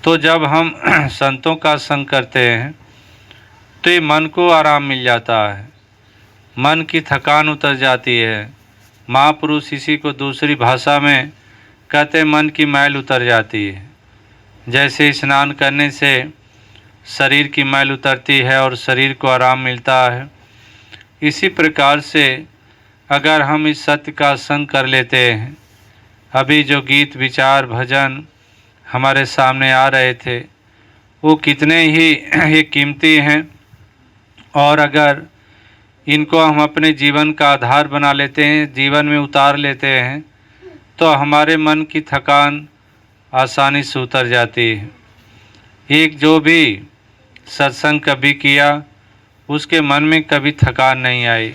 तो जब हम संतों का संग करते हैं तो ये मन को आराम मिल जाता है, मन की थकान उतर जाती है। महापुरुष इसी को दूसरी भाषा में कहते हैं, मन की मैल उतर जाती है। जैसे स्नान करने से शरीर की मैल उतरती है और शरीर को आराम मिलता है, इसी प्रकार से अगर हम इस सत्य का संग कर लेते हैं, अभी जो गीत विचार भजन हमारे सामने आ रहे थे वो कितने ही ये कीमती हैं, और अगर इनको हम अपने जीवन का आधार बना लेते हैं, जीवन में उतार लेते हैं, तो हमारे मन की थकान आसानी से उतर जाती है। एक जो भी सत्संग कभी किया उसके मन में कभी थकान नहीं आई,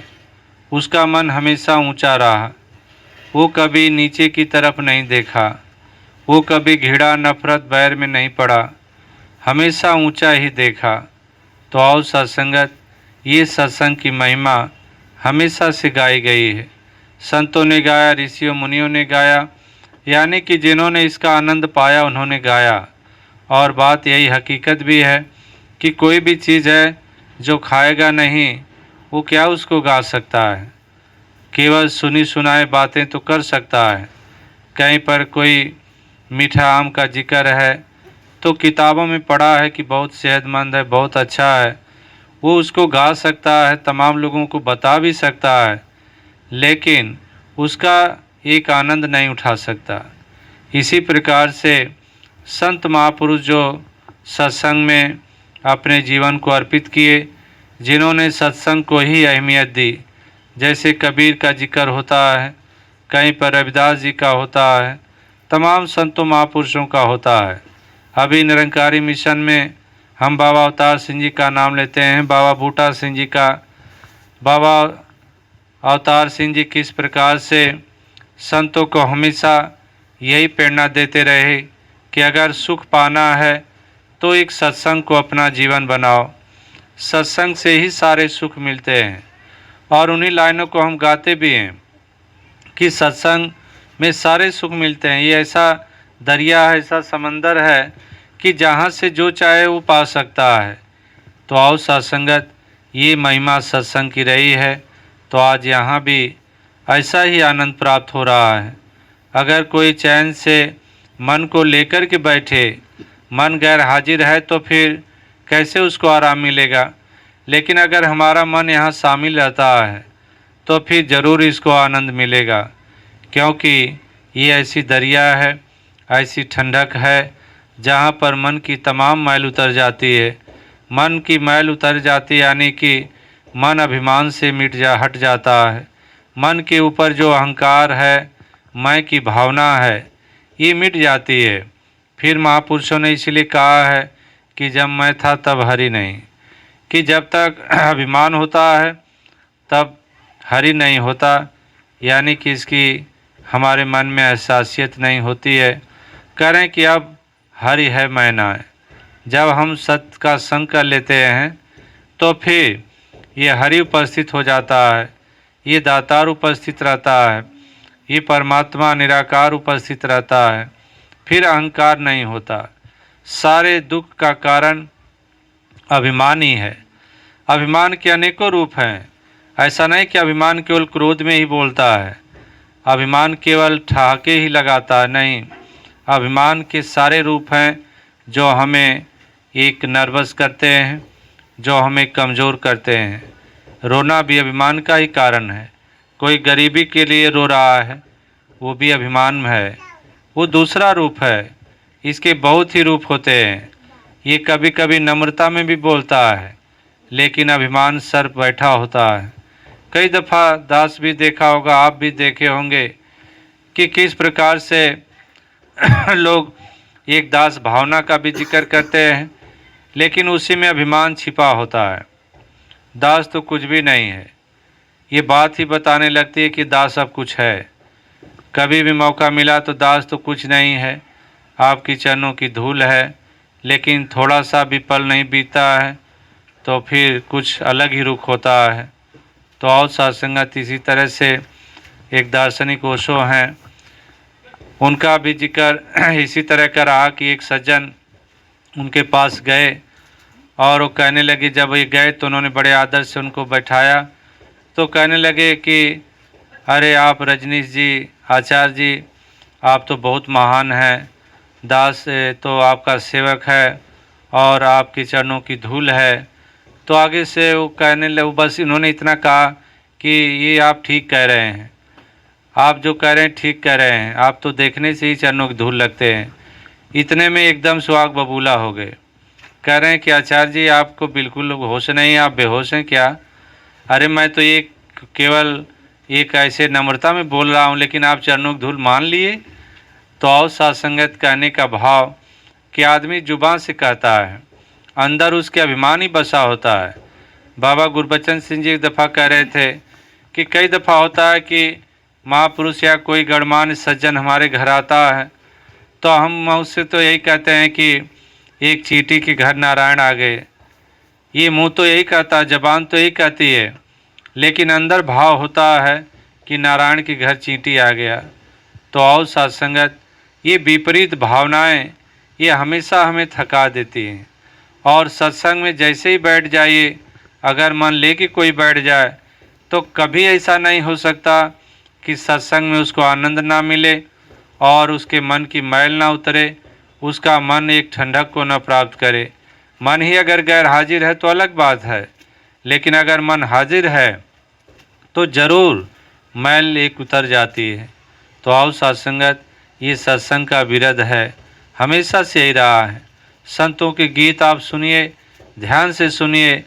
उसका मन हमेशा ऊंचा रहा, वो कभी नीचे की तरफ नहीं देखा, वो कभी घृणा नफरत बैर में नहीं पड़ा, हमेशा ऊंचा ही देखा। तो आओ सत्संगत, ये सत्संग की महिमा हमेशा से गाई गई है। संतों ने गाया, ऋषियों मुनियों ने गाया, यानी कि जिन्होंने इसका आनंद पाया उन्होंने गाया। और बात यही हकीकत भी है कि कोई भी चीज़ है जो खाएगा नहीं वो क्या उसको गा सकता है, केवल सुनी सुनाए बातें तो कर सकता है। कहीं पर कोई मीठा आम का जिक्र है तो किताबों में पढ़ा है कि बहुत सेहतमंद है, बहुत अच्छा है, वो उसको गा सकता है, तमाम लोगों को बता भी सकता है, लेकिन उसका एक आनंद नहीं उठा सकता। इसी प्रकार से संत महापुरुष जो सत्संग में अपने जीवन को अर्पित किए, जिन्होंने सत्संग को ही अहमियत दी, जैसे कबीर का जिक्र होता है, कहीं पर रविदास जी का होता है, तमाम संतों महापुरुषों का होता है। अभी निरंकारी मिशन में हम बाबा अवतार सिंह जी का नाम लेते हैं, बाबा बूटा सिंह जी का। बाबा अवतार सिंह जी किस प्रकार से संतों को हमेशा यही प्रेरणा देते रहे कि अगर सुख पाना है तो एक सत्संग को अपना जीवन बनाओ, सत्संग से ही सारे सुख मिलते हैं। और उन्हीं लाइनों को हम गाते भी हैं कि सत्संग में सारे सुख मिलते हैं। ये ऐसा दरिया है, ऐसा समंदर है कि जहाँ से जो चाहे वो पा सकता है। तो आओ सत्संगत, ये महिमा सत्संग की रही है, तो आज यहाँ भी ऐसा ही आनंद प्राप्त हो रहा है। अगर कोई चैन से मन को लेकर के बैठे, मन गैर हाजिर है, तो फिर कैसे उसको आराम मिलेगा। लेकिन अगर हमारा मन यहाँ शामिल रहता है तो फिर ज़रूर इसको आनंद मिलेगा, क्योंकि ये ऐसी दरिया है, ऐसी ठंडक है जहाँ पर मन की तमाम मैल उतर जाती है। मन की मैल उतर जाती यानी कि मन अभिमान से हट जाता है। मन के ऊपर जो अहंकार है, मैं की भावना है, ये मिट जाती है। फिर महापुरुषों ने इसलिए कहा है कि जब मैं था तब हरि नहीं, कि जब तक अभिमान होता है तब हरि नहीं होता, यानी कि इसकी हमारे मन में एहसासियत नहीं होती है। करें कि अब हरि है मैं ना है। जब हम सत्य का संग कर लेते हैं तो फिर ये हरि उपस्थित हो जाता है, ये दातार उपस्थित रहता है, ये परमात्मा निराकार उपस्थित रहता है। फिर अहंकार नहीं होता। सारे दुख का कारण अभिमान ही है। अभिमान के अनेकों रूप हैं। ऐसा नहीं कि अभिमान केवल क्रोध में ही बोलता है, अभिमान केवल ठहाके ही लगाता है, नहीं। अभिमान के सारे रूप हैं जो हमें एक नर्वस करते हैं, जो हमें कमज़ोर करते हैं। रोना भी अभिमान का ही कारण है। कोई गरीबी के लिए रो रहा है, वो भी अभिमान है, वो दूसरा रूप है। इसके बहुत ही रूप होते हैं। ये कभी कभी नम्रता में भी बोलता है, लेकिन अभिमान सर बैठा होता है। कई दफ़ा दास भी देखा होगा, आप भी देखे होंगे कि किस प्रकार से लोग एक दास भावना का भी जिक्र करते हैं, लेकिन उसी में अभिमान छिपा होता है। दास तो कुछ भी नहीं है, ये बात ही बताने लगती है कि दास अब कुछ है। कभी भी मौका मिला तो दास तो कुछ नहीं है, आपकी चरणों की धूल है, लेकिन थोड़ा सा भी पल नहीं बीता है तो फिर कुछ अलग ही रुख होता है। तो और सत्संगत इसी तरह से एक दार्शनिक ओशो हैं, उनका भी जिक्र इसी तरह का रहा कि एक सज्जन उनके पास गए और वो कहने लगे, जब ये गए तो उन्होंने बड़े आदर से उनको बैठाया। तो कहने लगे कि अरे आप रजनीश जी, आचार्य जी, आप तो बहुत महान हैं, दास तो आपका सेवक है और आपके चरणों की धूल है। तो आगे से वो कहने लगे, बस इन्होंने इतना कहा कि ये आप ठीक कह रहे हैं, आप जो कह रहे हैं ठीक कह रहे हैं, आप तो देखने से ही चरणों की धूल लगते हैं। इतने में एकदम सुहाग बबूला हो गए। कह रहे हैं कि आचार्य जी आपको बिल्कुल होश नहीं, आप बेहोश हैं क्या? अरे मैं तो ये केवल एक ऐसे नम्रता में बोल रहा हूँ, लेकिन आप चरणों की धूल मान लिए। तो और सत्संगत कहने का भाव कि आदमी जुबान से कहता है, अंदर उसके अभिमान ही बसा होता है। बाबा गुरबचन सिंह जी एक दफ़ा कह रहे थे कि कई दफ़ा होता है कि महापुरुष या कोई गणमान्य सज्जन हमारे घर आता है तो हम उससे तो यही कहते हैं कि एक चींटी के घर नारायण आ गए। ये मुंह तो यही कहता है, जबान तो यही कहती है, लेकिन अंदर भाव होता है कि नारायण के घर चींटी आ गया। तो और सत्संगत, ये विपरीत भावनाएं ये हमेशा हमें थका देती हैं। और सत्संग में जैसे ही बैठ जाइए, अगर मन लेके कोई बैठ जाए तो कभी ऐसा नहीं हो सकता कि सत्संग में उसको आनंद ना मिले और उसके मन की मैल ना उतरे, उसका मन एक ठंडक को न प्राप्त करे। मन ही अगर गैर हाजिर है तो अलग बात है, लेकिन अगर मन हाजिर है तो ज़रूर मैल एक उतर जाती है। तो आओ सत्संगत, ये सत्संग का विरध है, हमेशा से ही रहा है। संतों के गीत आप सुनिए, ध्यान से सुनिए,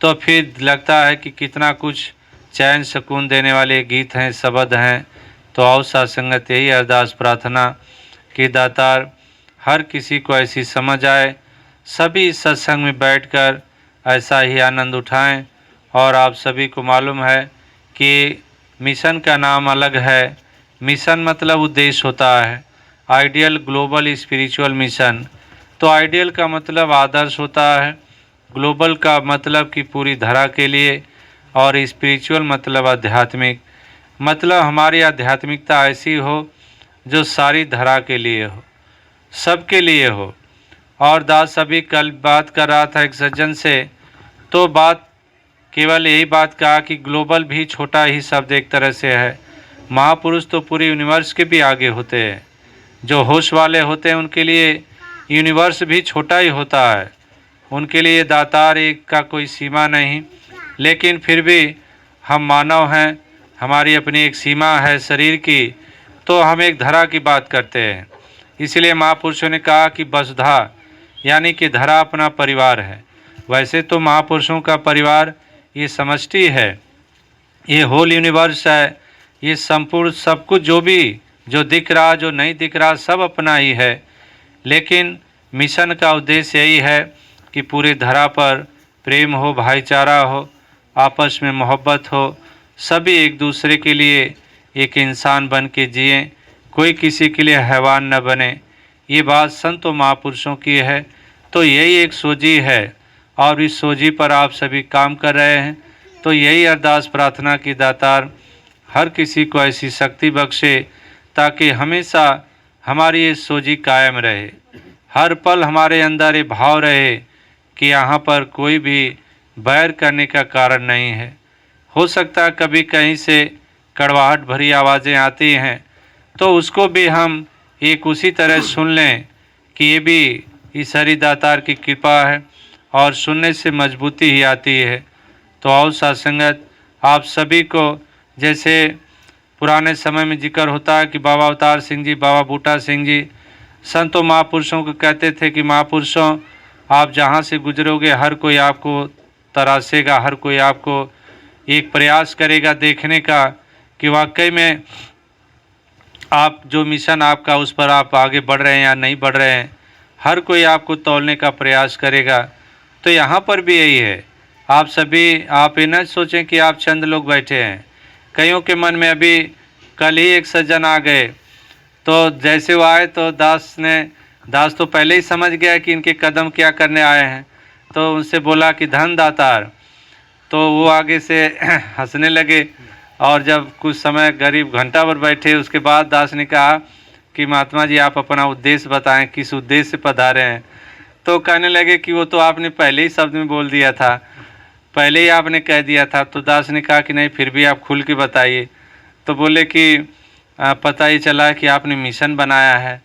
तो फिर लगता है कि कितना कुछ चैन सुकून देने वाले गीत हैं, शब्द हैं। तो आओ सत्संगत, यही अरदास प्रार्थना कि दातार हर किसी को ऐसी समझ आए, सभी इस सत्संग में बैठकर ऐसा ही आनंद उठाएं। और आप सभी को मालूम है कि मिशन का नाम अलग है। मिशन मतलब उद्देश्य होता है, आइडियल ग्लोबल स्पिरिचुअल मिशन। तो आइडियल का मतलब आदर्श होता है, ग्लोबल का मतलब कि पूरी धरा के लिए, और स्पिरिचुअल मतलब आध्यात्मिक, मतलब हमारी आध्यात्मिकता ऐसी हो जो सारी धरा के लिए हो, सबके लिए हो। और दास अभी कल बात कर रहा था एक सज्जन से, तो बात केवल यही बात कहा कि ग्लोबल भी छोटा ही शब्द एक तरह से है। महापुरुष तो पूरे यूनिवर्स के भी आगे होते हैं। जो होश वाले होते हैं उनके लिए यूनिवर्स भी छोटा ही होता है, उनके लिए दातार एक का कोई सीमा नहीं। लेकिन फिर भी हम मानव हैं, हमारी अपनी एक सीमा है शरीर की, तो हम एक धरा की बात करते हैं। इसलिए महापुरुषों ने कहा कि वसुधा यानी कि धरा अपना परिवार है। वैसे तो महापुरुषों का परिवार ये समष्टि है, ये होल यूनिवर्स है, ये संपूर्ण सब कुछ जो भी जो दिख रहा जो नहीं दिख रहा सब अपना ही है। लेकिन मिशन का उद्देश्य यही है कि पूरे धरा पर प्रेम हो, भाईचारा हो, आपस में मोहब्बत हो, सभी एक दूसरे के लिए एक इंसान बन के जिएँ, कोई किसी के लिए हैवान न बने। ये बात संतों महापुरुषों की है। तो यही एक सोजी है और इस सोजी पर आप सभी काम कर रहे हैं। तो यही अरदास प्रार्थना की दातार हर किसी को ऐसी शक्ति बख्शे ताकि हमेशा हमारी ये सोजी कायम रहे, हर पल हमारे अंदर ये भाव रहे कि यहाँ पर कोई भी बैर करने का कारण नहीं है। हो सकता है कभी कहीं से कड़वाहट भरी आवाज़ें आती हैं तो उसको भी हम एक उसी तरह सुन लें कि ये भी इस हरि दातार की कृपा है और सुनने से मजबूती ही आती है। तो आओ सत्संगत, आप सभी को जैसे पुराने समय में जिक्र होता है कि बाबा अवतार सिंह जी, बाबा बूटा सिंह जी संतों महापुरुषों को कहते थे कि महापुरुषों आप जहाँ से गुजरोगे हर कोई आपको तरासेगा, हर कोई आपको एक प्रयास करेगा देखने का कि वाकई में आप जो मिशन आपका उस पर आप आगे बढ़ रहे हैं या नहीं बढ़ रहे हैं, हर कोई आपको तौलने का प्रयास करेगा। तो यहाँ पर भी यही है, आप सभी आप ये न सोचें कि आप चंद लोग बैठे हैं। कईयों के मन में अभी कल ही एक सज्जन आ गए, तो जैसे वो आए तो दास तो पहले ही समझ गया कि इनके कदम क्या करने आए हैं, तो उनसे बोला कि धन दातार। तो वो आगे से हंसने लगे और जब कुछ समय करीब घंटा भर बैठे उसके बाद दास ने कहा कि महात्मा जी आप अपना उद्देश्य बताएं, किस उद्देश्य से पधारे हैं। तो कहने लगे कि वो तो आपने पहले ही शब्द में बोल दिया था, पहले ही आपने कह दिया था। तो दास ने कहा कि नहीं, फिर भी आप खुल के बताइए। तो बोले कि पता ही चला कि आपने मिशन बनाया है।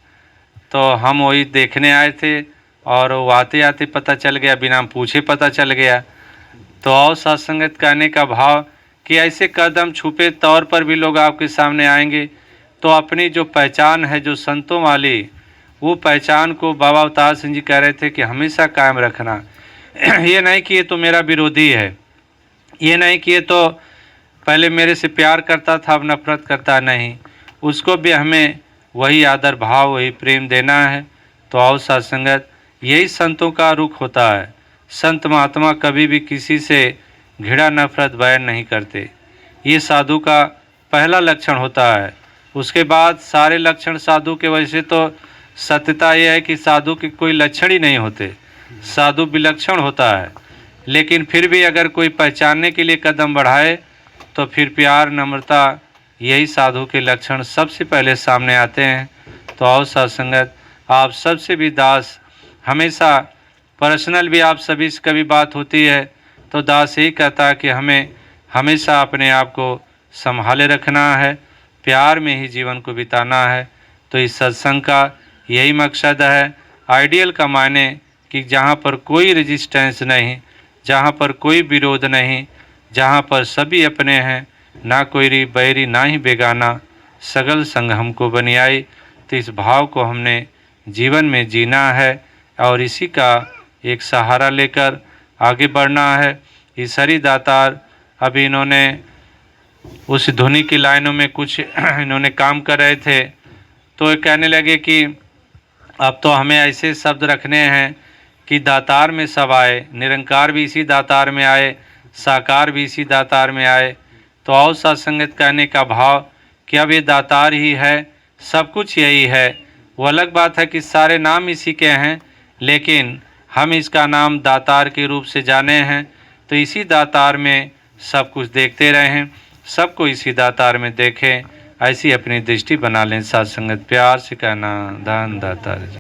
तो हम वही देखने आए थे और वो आते आते पता चल गया, बिना पूछे पता चल गया। तो और सत्संगत कहने का भाव कि ऐसे कदम छुपे तौर पर भी लोग आपके सामने आएंगे, तो अपनी जो पहचान है जो संतों वाली, वो पहचान को बाबा अवतार सिंह जी कह रहे थे कि हमेशा कायम रखना। ये नहीं कि ये तो मेरा विरोधी है, ये नहीं कि ये तो पहले मेरे से प्यार करता था अब नफरत करता, नहीं, उसको भी हमें वही आदर भाव वही प्रेम देना है। तो आओ सत्संगत, यही संतों का रुख होता है। संत महात्मा कभी भी किसी से घृणा नफरत बैर नहीं करते, ये साधु का पहला लक्षण होता है। उसके बाद सारे लक्षण साधु के वजह से, तो सत्यता यह है कि साधु के कोई लक्षण ही नहीं होते, साधु विलक्षण होता है। लेकिन फिर भी अगर कोई पहचानने के लिए कदम बढ़ाए तो फिर प्यार नम्रता यही साधु के लक्षण सबसे पहले सामने आते हैं। तो आओ सत्संगत, आप सबसे भी दास हमेशा पर्सनल भी आप सभी से कभी बात होती है तो दास यही कहता है कि हमें हमेशा अपने आप को संभाले रखना है, प्यार में ही जीवन को बिताना है। तो इस सत्संग का यही मकसद है। आइडियल का मायने कि जहाँ पर कोई रेजिस्टेंस नहीं, जहाँ पर कोई विरोध नहीं, जहाँ पर सभी अपने हैं, ना कोई बैरी ना ही बेगाना, सगल संग हमको बनियाई। तो इस भाव को हमने जीवन में जीना है और इसी का एक सहारा लेकर आगे बढ़ना है। इस हरि दातार अभी इन्होंने उस धुनी की लाइनों में कुछ इन्होंने काम कर रहे थे, तो ये कहने लगे कि अब तो हमें ऐसे शब्द रखने हैं कि दातार में सब आए, निरंकार भी इसी दातार में आए, साकार भी इसी दातार में आए। तो और सत्संगत कहने का भाव कि अब ये दातार ही है, सब कुछ यही है। वो अलग बात है कि सारे नाम इसी के हैं, लेकिन हम इसका नाम दातार के रूप से जाने हैं। तो इसी दातार में सब कुछ देखते रहें, सबको इसी दातार में देखें, ऐसी अपनी दृष्टि बना लें। सत्संगत प्यार से कहना, धन दातार।